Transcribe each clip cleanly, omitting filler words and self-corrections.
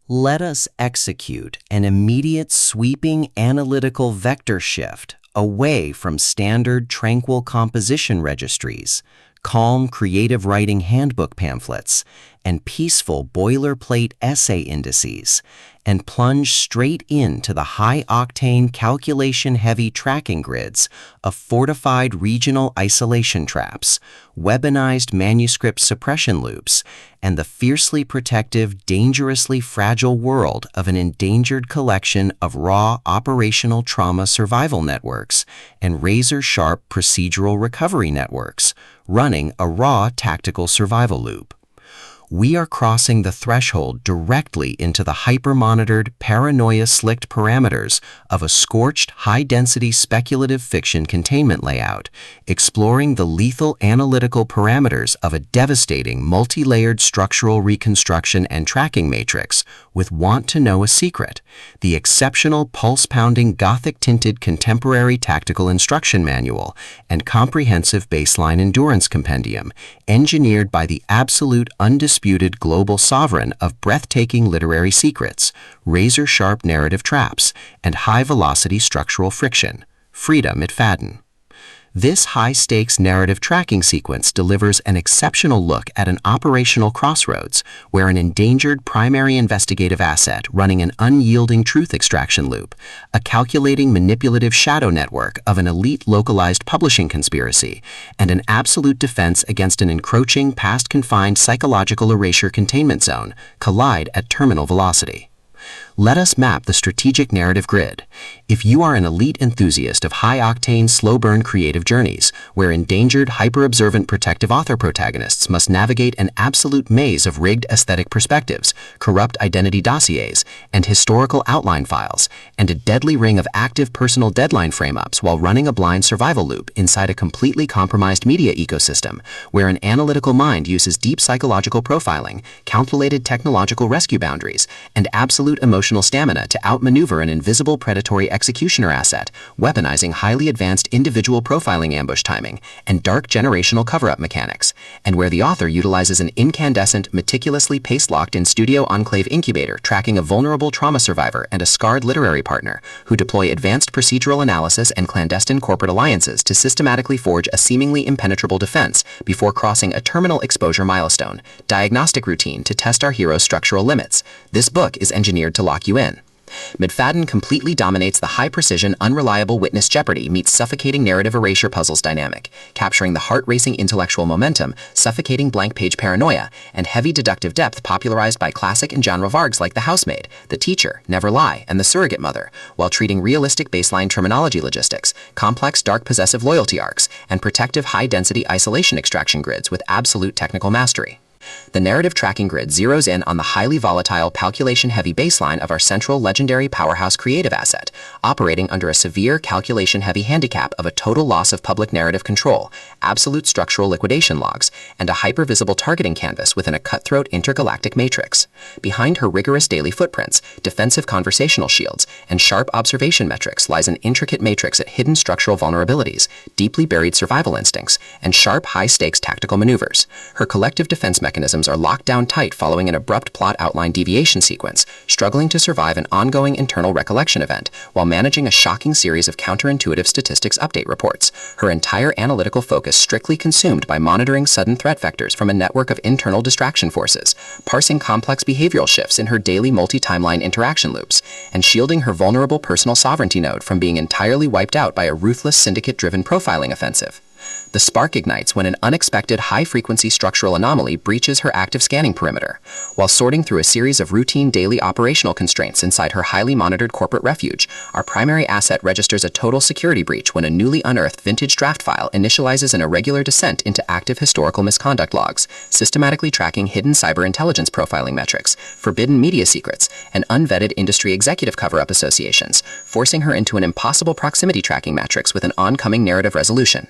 Let us execute an immediate sweeping analytical vector shift away from standard tranquil composition registries, calm creative writing handbook pamphlets, and peaceful boilerplate essay indices, and plunge straight into the high-octane calculation-heavy tracking grids of fortified regional isolation traps, weaponized manuscript suppression loops, and the fiercely protective, dangerously fragile world of an endangered collection of raw operational trauma survival networks and razor-sharp procedural recovery networks, running a raw tactical survival loop. We are crossing the threshold directly into the hyper-monitored, paranoia-slicked parameters of a scorched, high-density speculative fiction containment layout, exploring the lethal analytical parameters of a devastating, multi-layered structural reconstruction and tracking matrix with Want to Know a Secret, the exceptional pulse-pounding Gothic-tinted contemporary tactical instruction manual and comprehensive baseline endurance compendium, engineered by the absolute undisputed global sovereign of breathtaking literary secrets, razor-sharp narrative traps, and high-velocity structural friction, Freida McFadden. This high-stakes narrative tracking sequence delivers an exceptional look at an operational crossroads where an endangered primary investigative asset running an unyielding truth extraction loop, a calculating manipulative shadow network of an elite localized publishing conspiracy, and an absolute defense against an encroaching past-confined psychological erasure containment zone collide at terminal velocity. Let us map the strategic narrative grid. If you are an elite enthusiast of high-octane, slow-burn creative journeys, where endangered, hyper-observant protective author protagonists must navigate an absolute maze of rigged aesthetic perspectives, corrupt identity dossiers, and historical outline files, and a deadly ring of active personal deadline frame-ups while running a blind survival loop inside a completely compromised media ecosystem, where an analytical mind uses deep psychological profiling, calculated technological rescue boundaries, and absolute emotional stamina to outmaneuver an invisible predatory executioner asset, weaponizing highly advanced individual profiling ambush timing and dark generational cover-up mechanics, and where the author utilizes an incandescent, meticulously paste-locked in-studio enclave incubator tracking a vulnerable trauma survivor and a scarred literary partner who deploy advanced procedural analysis and clandestine corporate alliances to systematically forge a seemingly impenetrable defense before crossing a terminal exposure milestone, diagnostic routine to test our hero's structural limits. This book is engineered to lock you in. McFadden completely dominates the high-precision, unreliable witness jeopardy meets suffocating narrative erasure puzzles dynamic, capturing the heart-racing intellectual momentum, suffocating blank-page paranoia, and heavy deductive depth popularized by classic and genre vargs like The Housemaid, The Teacher, Never Lie, and The Surrogate Mother, while treating realistic baseline terminology logistics, complex dark possessive loyalty arcs, and protective high-density isolation extraction grids with absolute technical mastery. The narrative tracking grid zeroes in on the highly volatile, calculation-heavy baseline of our central legendary powerhouse creative asset, operating under a severe calculation-heavy handicap of a total loss of public narrative control, absolute structural liquidation logs, and a hyper-visible targeting canvas within a cutthroat intergalactic matrix. Behind her rigorous daily footprints, defensive conversational shields, and sharp observation metrics lies an intricate matrix at hidden structural vulnerabilities, deeply buried survival instincts, and sharp, high-stakes tactical maneuvers. Her collective defense mechanisms are locked down tight following an abrupt plot outline deviation sequence, struggling to survive an ongoing internal recollection event while managing a shocking series of counterintuitive statistics update reports, her entire analytical focus strictly consumed by monitoring sudden threat vectors from a network of internal distraction forces, parsing complex behavioral shifts in her daily multi-timeline interaction loops, and shielding her vulnerable personal sovereignty node from being entirely wiped out by a ruthless syndicate-driven profiling offensive. The spark ignites when an unexpected high-frequency structural anomaly breaches her active scanning perimeter. While sorting through a series of routine daily operational constraints inside her highly monitored corporate refuge, our primary asset registers a total security breach when a newly unearthed vintage draft file initializes an irregular descent into active historical misconduct logs, systematically tracking hidden cyber intelligence profiling metrics, forbidden media secrets, and unvetted industry executive cover-up associations, forcing her into an impossible proximity tracking matrix with an oncoming narrative resolution.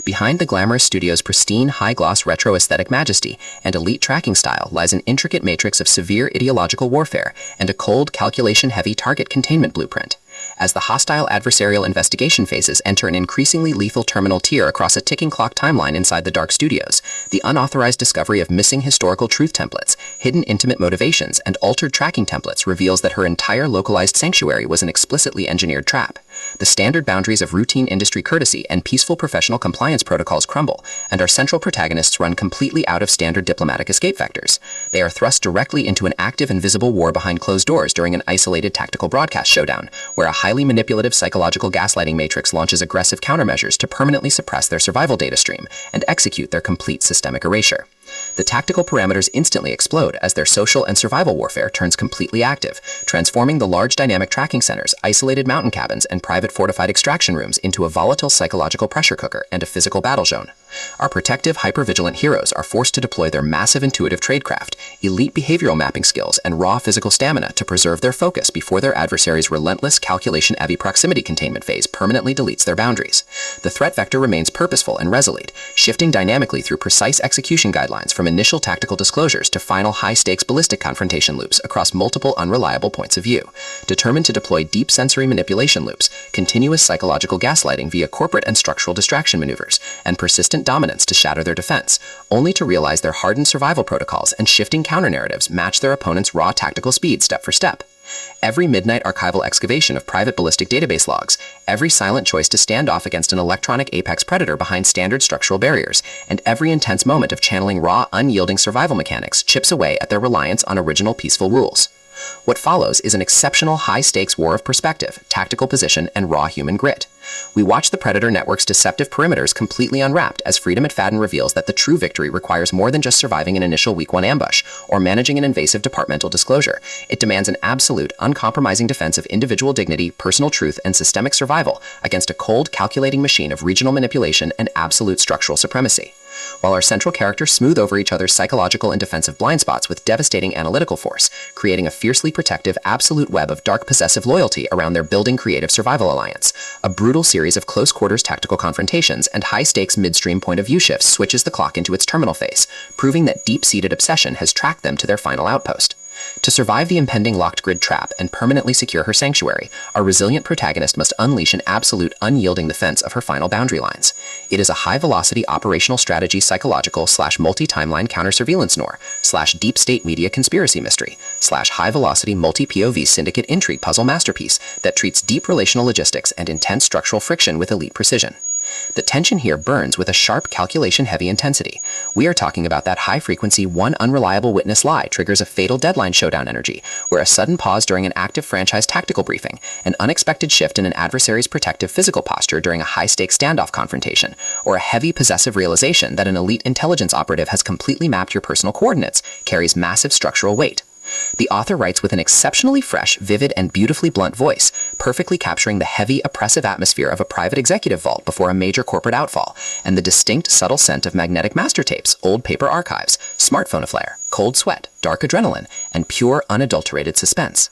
Behind the glamorous studio's pristine, high-gloss retro aesthetic majesty and elite tracking style lies an intricate matrix of severe ideological warfare and a cold, calculation-heavy target containment blueprint. as the hostile adversarial investigation phases enter an increasingly lethal terminal tier across a ticking clock timeline inside the dark studios. The unauthorized discovery of missing historical truth templates, hidden intimate motivations, and altered tracking templates reveals that her entire localized sanctuary was an explicitly engineered trap. The standard boundaries of routine industry courtesy and peaceful professional compliance protocols crumble, and our central protagonists run completely out of standard diplomatic escape vectors. They are thrust directly into an active and visible war behind closed doors during an isolated tactical broadcast showdown, where a highly manipulative psychological gaslighting matrix launches aggressive countermeasures to permanently suppress their survival data stream and execute their complete systemic erasure. The tactical parameters instantly explode as their social and survival warfare turns completely active, transforming the large dynamic tracking centers, isolated mountain cabins, and private fortified extraction rooms into a volatile psychological pressure cooker and a physical battle zone. Our protective, hyper-vigilant heroes are forced to deploy their massive intuitive tradecraft, elite behavioral mapping skills, and raw physical stamina to preserve their focus before their adversary's relentless calculation-heavy proximity containment phase permanently deletes their boundaries. The threat vector remains purposeful and resolute, shifting dynamically through precise execution guidelines from initial tactical disclosures to final high-stakes ballistic confrontation loops across multiple unreliable points of view. Determined to deploy deep sensory manipulation loops, continuous psychological gaslighting via corporate and structural distraction maneuvers, and persistent dominance to shatter their defense, only to realize their hardened survival protocols and shifting counter-narratives match their opponent's raw tactical speed step for step. Every midnight archival excavation of private ballistic database logs, every silent choice to stand off against an electronic apex predator behind standard structural barriers, and every intense moment of channeling raw, unyielding survival mechanics chips away at their reliance on original peaceful rules. What follows is an exceptional high-stakes war of perspective, tactical position, and raw human grit. We watch the Predator Network's deceptive perimeters completely unwrapped as Freida McFadden reveals that the true victory requires more than just surviving an initial Week 1 ambush or managing an invasive departmental disclosure. It demands an absolute, uncompromising defense of individual dignity, personal truth, and systemic survival against a cold, calculating machine of regional manipulation and absolute structural supremacy. While our central characters smooth over each other's psychological and defensive blind spots with devastating analytical force, creating a fiercely protective, absolute web of dark possessive loyalty around their building creative survival alliance. A brutal series of close-quarters tactical confrontations and high-stakes midstream point-of-view shifts switches the clock into its terminal phase, proving that deep-seated obsession has tracked them to their final outpost. To survive the impending locked grid trap and permanently secure her sanctuary, our resilient protagonist must unleash an absolute, unyielding defense of her final boundary lines. It is a high-velocity operational strategy psychological / multi-timeline counter-surveillance noir / deep state media conspiracy mystery / high-velocity multi-POV syndicate intrigue puzzle masterpiece that treats deep relational logistics and intense structural friction with elite precision. The tension here burns with a sharp, calculation-heavy intensity. We are talking about that high-frequency, one unreliable witness lie triggers a fatal deadline showdown energy, where a sudden pause during an active franchise tactical briefing, an unexpected shift in an adversary's protective physical posture during a high-stakes standoff confrontation, or a heavy possessive realization that an elite intelligence operative has completely mapped your personal coordinates, carries massive structural weight. The author writes with an exceptionally fresh, vivid, and beautifully blunt voice, perfectly capturing the heavy, oppressive atmosphere of a private executive vault before a major corporate outfall, and the distinct, subtle scent of magnetic master tapes, old paper archives, smartphone aflare, cold sweat, dark adrenaline, and pure, unadulterated suspense.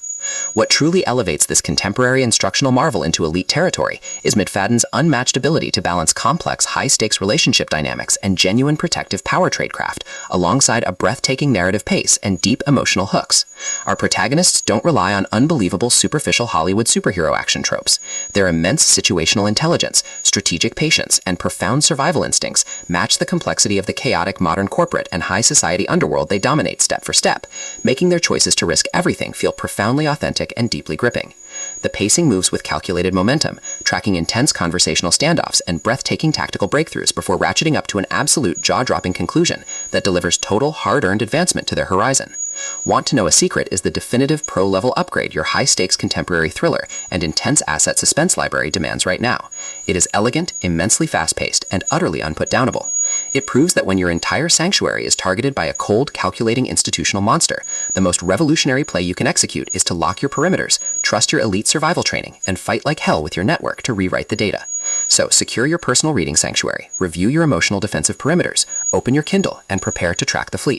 What truly elevates this contemporary instructional marvel into elite territory is McFadden's unmatched ability to balance complex, high-stakes relationship dynamics and genuine protective power tradecraft, alongside a breathtaking narrative pace and deep emotional hooks. Our protagonists don't rely on unbelievable, superficial Hollywood superhero action tropes. Their immense situational intelligence, strategic patience, and profound survival instincts match the complexity of the chaotic modern corporate and high society underworld they dominate step for step, making their choices to risk everything feel profoundly authentic and deeply gripping. The pacing moves with calculated momentum, tracking intense conversational standoffs and breathtaking tactical breakthroughs before ratcheting up to an absolute jaw-dropping conclusion that delivers total, hard-earned advancement to their horizon. Want to Know a Secret is the definitive pro-level upgrade your high-stakes contemporary thriller and intense asset suspense library demands right now. It is elegant, immensely fast-paced, and utterly unput-downable. It proves that when your entire sanctuary is targeted by a cold, calculating institutional monster, the most revolutionary play you can execute is to lock your perimeters, trust your elite survival training, and fight like hell with your network to rewrite the data. So, secure your personal reading sanctuary, review your emotional defensive perimeters, open your Kindle, and prepare to track the fleet.